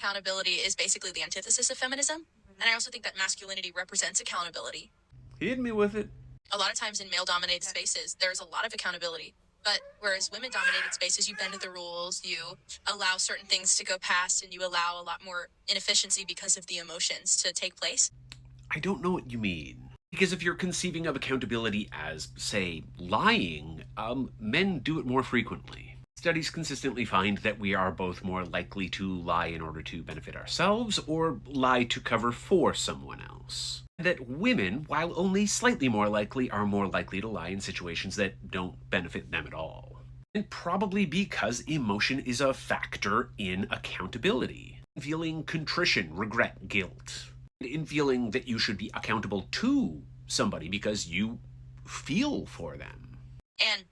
accountability is basically the antithesis of feminism. And I also think that masculinity represents accountability. Hit me with it. A lot of times in male-dominated spaces, there's a lot of accountability. But whereas women-dominated spaces, you bend to the rules, you allow certain things to go past, and you allow a lot more inefficiency because of the emotions to take place. I don't know what you mean. Because if you're conceiving of accountability as, say, lying, men do it more frequently. Studies consistently find that we are both more likely to lie in order to benefit ourselves or lie to cover for someone else. That women, while only slightly more likely, are more likely to lie in situations that don't benefit them at all. And probably because emotion is a factor in accountability. Feeling contrition, regret, guilt. In feeling that you should be accountable to somebody because you feel for them. And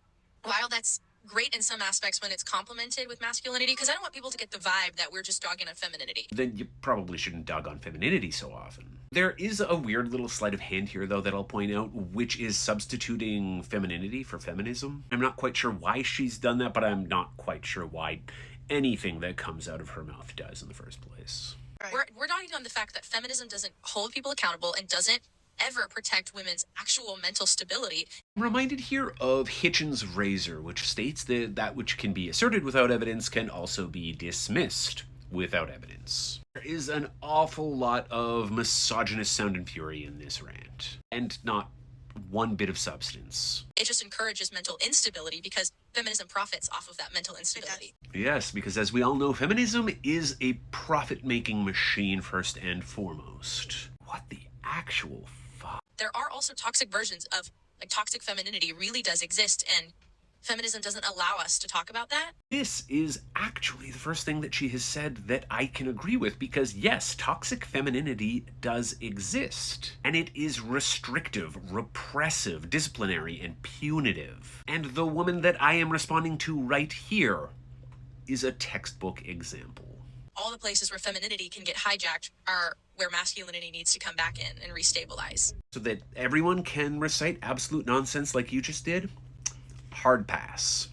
while that's great in some aspects when it's complemented with masculinity, because I don't want people to get the vibe that we're just dogging on femininity. Then you probably shouldn't dog on femininity so often. There is a weird little sleight of hand here, though, that I'll point out, which is substituting femininity for feminism. I'm not quite sure why she's done that, but I'm not quite sure why anything that comes out of her mouth does in the first place. Right. We're dogging on the fact that feminism doesn't hold people accountable and doesn't ever protect women's actual mental stability. I'm reminded here of Hitchens' razor, which states that that which can be asserted without evidence can also be dismissed without evidence. There is an awful lot of misogynist sound and fury in this rant, and not one bit of substance. It just encourages mental instability because feminism profits off of that mental instability. Yes, because as we all know, feminism is a profit-making machine first and foremost. What the actual fuck? There are also toxic versions of, like, toxic femininity really does exist, and feminism doesn't allow us to talk about that. This is actually the first thing that she has said that I can agree with, because yes, toxic femininity does exist. And it is restrictive, repressive, disciplinary, and punitive. And the woman that I am responding to right here is a textbook example. All the places where femininity can get hijacked are where masculinity needs to come back in and restabilize. So that everyone can recite absolute nonsense like you just did? Hard pass.